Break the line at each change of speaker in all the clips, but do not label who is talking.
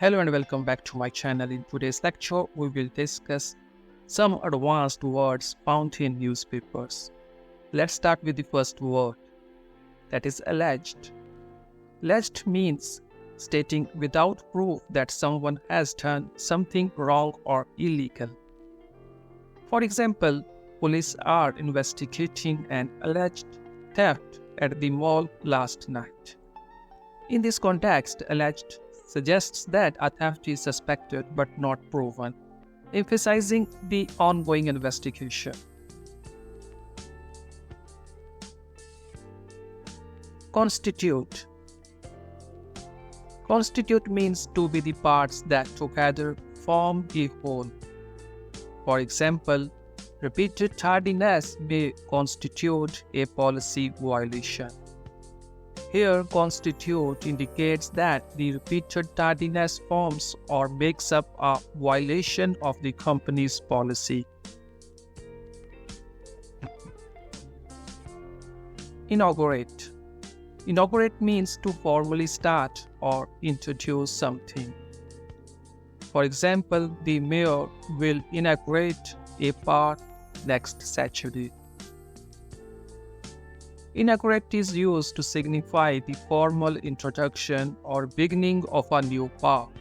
Hello and welcome back to my channel. In today's lecture, we will discuss some advanced words found in newspapers. Let's start with the first word, that is alleged. Alleged means stating without proof that someone has done something wrong or illegal. For example, police are investigating an alleged theft at the mall last night. In this context, alleged suggests that a theft is suspected but not proven, emphasizing the ongoing investigation. Constitute. Constitute means to be the parts that together form a whole. For example, repeated tardiness may constitute a policy violation. Here, constitute indicates that the repeated tardiness forms or makes up a violation of the company's policy. Inaugurate. Inaugurate means to formally start or introduce something. For example, the mayor will inaugurate a park next Saturday. Inaugurate is used to signify the formal introduction or beginning of a new park.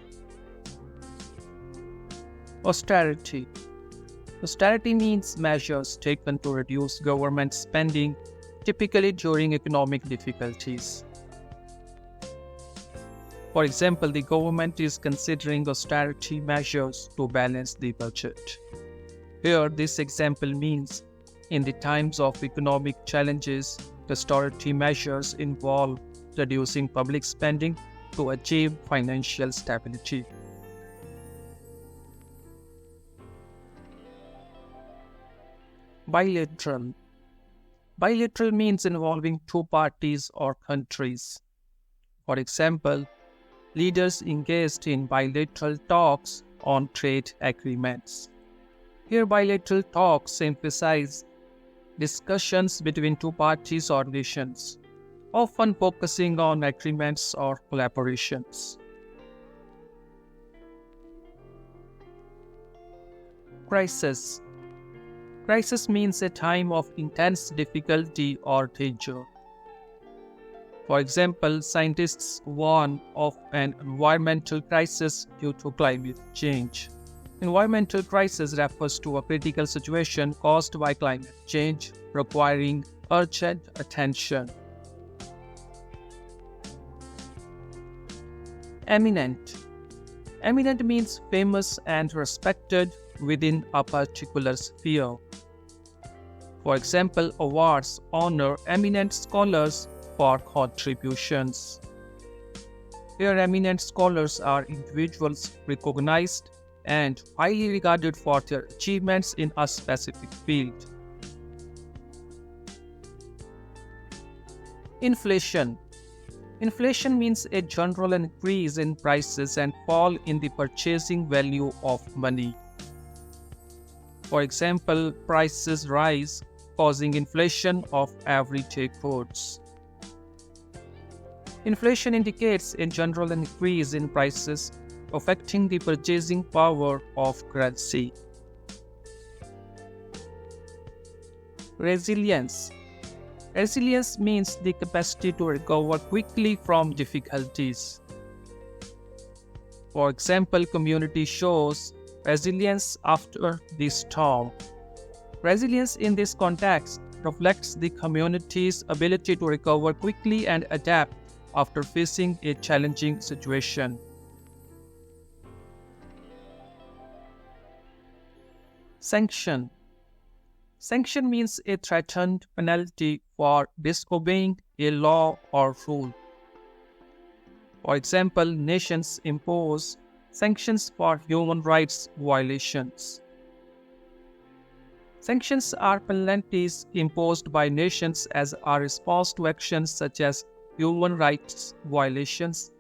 Austerity. Austerity means measures taken to reduce government spending, typically during economic difficulties. For example, the government is considering austerity measures to balance the budget. Here, this example means in the times of economic challenges, austerity measures involve reducing public spending to achieve financial stability. Bilateral. Bilateral means involving two parties or countries. For example, leaders engaged in bilateral talks on trade agreements. Here, bilateral talks emphasize discussions between two parties or nations, often focusing on agreements or collaborations. Crisis. Crisis means a time of intense difficulty or danger. For example, scientists warn of an environmental crisis due to climate change. Environmental crisis refers to a critical situation caused by climate change requiring urgent attention. Eminent. Eminent means famous and respected within a particular sphere. For example, awards honor eminent scholars for contributions. Here, eminent scholars are individuals recognized and highly regarded for their achievements in a specific field. Inflation. Inflation means a general increase in prices and fall in the purchasing value of money. For example, prices rise, causing inflation of everyday goods. Inflation indicates a general increase in prices affecting the purchasing power of currency. Resilience. Resilience means the capacity to recover quickly from difficulties. For example, community shows resilience after the storm. Resilience in this context reflects the community's ability to recover quickly and adapt after facing a challenging situation. Sanction. Sanction means a threatened penalty for disobeying a law or rule. For example, nations impose sanctions for human rights violations. Sanctions are penalties imposed by nations as a response to actions such as human rights violations,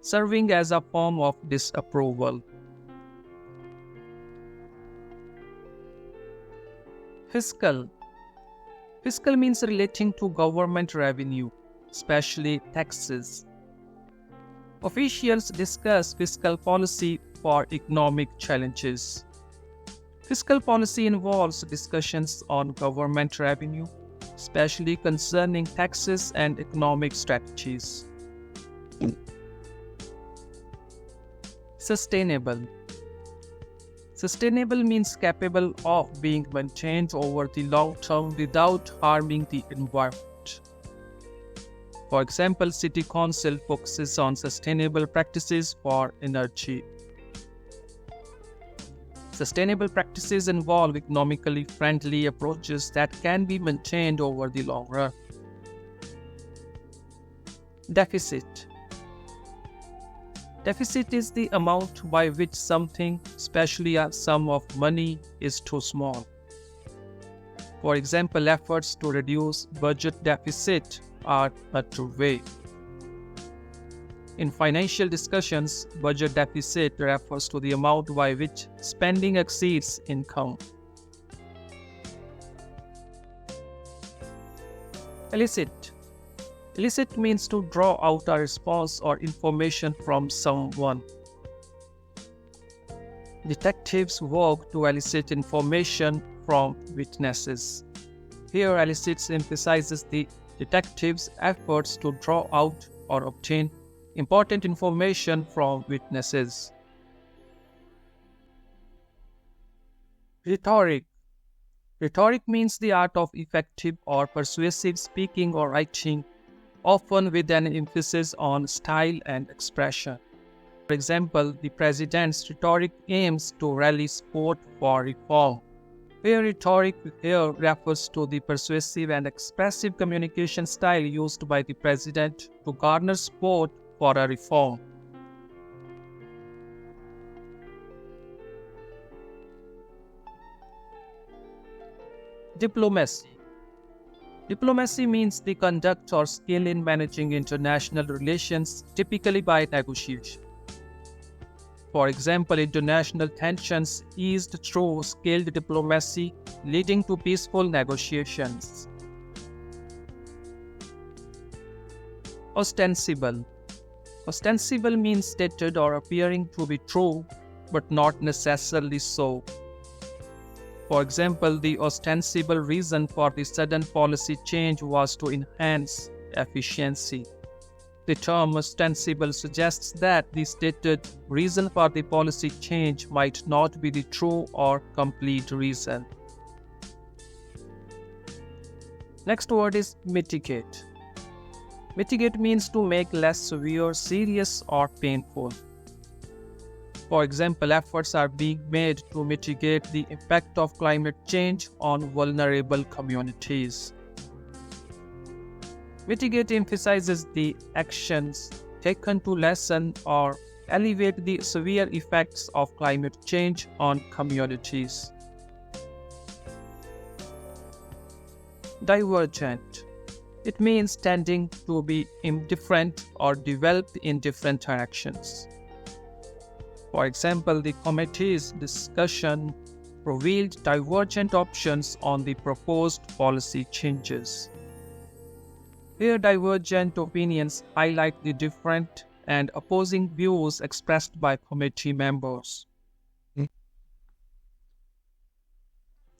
serving as a form of disapproval. Fiscal. Fiscal means relating to government revenue, especially taxes. Officials discuss fiscal policy for economic challenges. Fiscal policy involves discussions on government revenue, especially concerning taxes and economic strategies. Sustainable. Sustainable means capable of being maintained over the long term without harming the environment. For example, City Council focuses on sustainable practices for energy. Sustainable practices involve economically friendly approaches that can be maintained over the long run. Deficit. Deficit is the amount by which something, especially a sum of money, is too small. For example, efforts to reduce budget deficit are underway. In financial discussions, budget deficit refers to the amount by which spending exceeds income. Elicit. Elicit means to draw out a response or information from someone. Detectives work to elicit information from witnesses. Here, elicit emphasizes the detectives' efforts to draw out or obtain important information from witnesses. Rhetoric. Rhetoric means the art of effective or persuasive speaking or writing, often with an emphasis on style and expression. For example, the president's rhetoric aims to rally support for reform. Where rhetoric here refers to the persuasive and expressive communication style used by the president to garner support for a reform. Diplomacy. Diplomacy means the conduct or skill in managing international relations, typically by negotiation. For example, international tensions eased through skilled diplomacy, leading to peaceful negotiations. Ostensible. Ostensible means stated or appearing to be true, but not necessarily so. For example, the ostensible reason for the sudden policy change was to enhance efficiency. The term ostensible suggests that the stated reason for the policy change might not be the true or complete reason. Next word is mitigate. Mitigate means to make less severe, serious, or painful. For example, efforts are being made to mitigate the impact of climate change on vulnerable communities. Mitigate emphasizes the actions taken to lessen or alleviate the severe effects of climate change on communities. Divergent. It means tending to be indifferent or develop in different directions. For example, the committee's discussion revealed divergent options on the proposed policy changes. Here, divergent opinions highlight the different and opposing views expressed by committee members.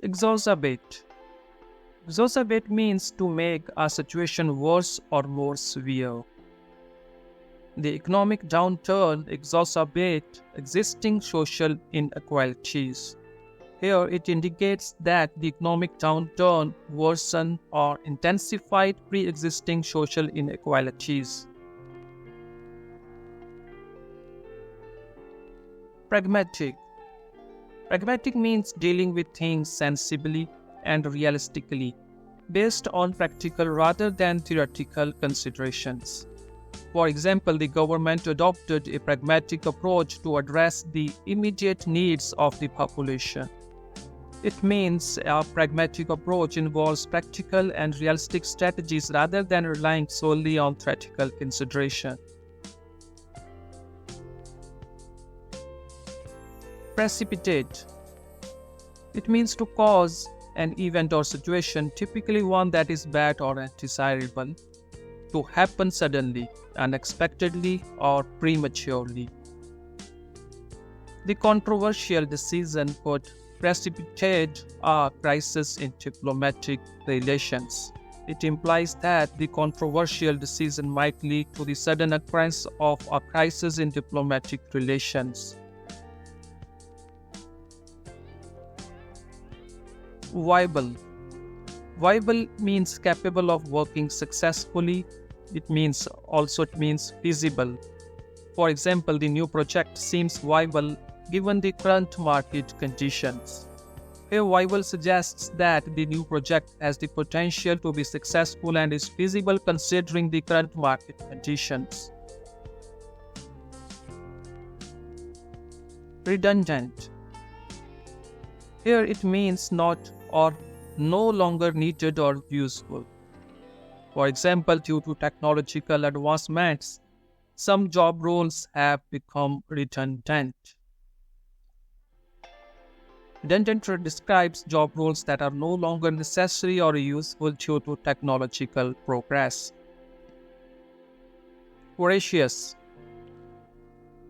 Exacerbate. Exacerbate means to make a situation worse or more severe. The economic downturn exacerbates existing social inequalities. Here it indicates that the economic downturn worsened or intensified pre-existing social inequalities. Pragmatic. Pragmatic means dealing with things sensibly and realistically, based on practical rather than theoretical considerations. For example, the government adopted a pragmatic approach to address the immediate needs of the population. It means a pragmatic approach involves practical and realistic strategies rather than relying solely on theoretical consideration. Precipitate. It means to cause an event or situation, typically one that is bad or undesirable. to happen suddenly, unexpectedly, or prematurely. The controversial decision could precipitate a crisis in diplomatic relations. It implies that the controversial decision might lead to the sudden occurrence of a crisis in diplomatic relations. Viable. Viable means capable of working successfully. It means feasible. For example, the new project seems viable given the current market conditions. Here, viable suggests that the new project has the potential to be successful and is feasible considering the current market conditions. Redundant. Here it means not or no longer needed or useful. For example, due to technological advancements, some job roles have become redundant. Redundant describes job roles that are no longer necessary or useful due to technological progress. Voracious.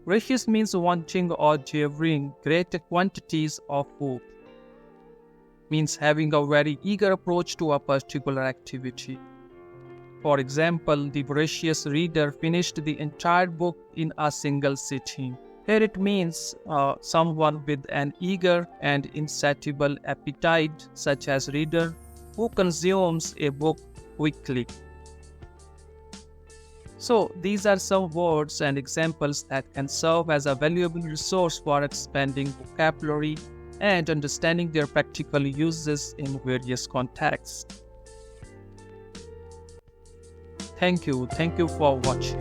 Voracious means wanting or devouring great quantities of food. Means having a very eager approach to a particular activity. For example, the voracious reader finished the entire book in a single sitting. Here it means someone with an eager and insatiable appetite, such as reader who consumes a book quickly. So these are some words and examples that can serve as a valuable resource for expanding vocabulary and understanding their practical uses in various contexts. Thank you for watching.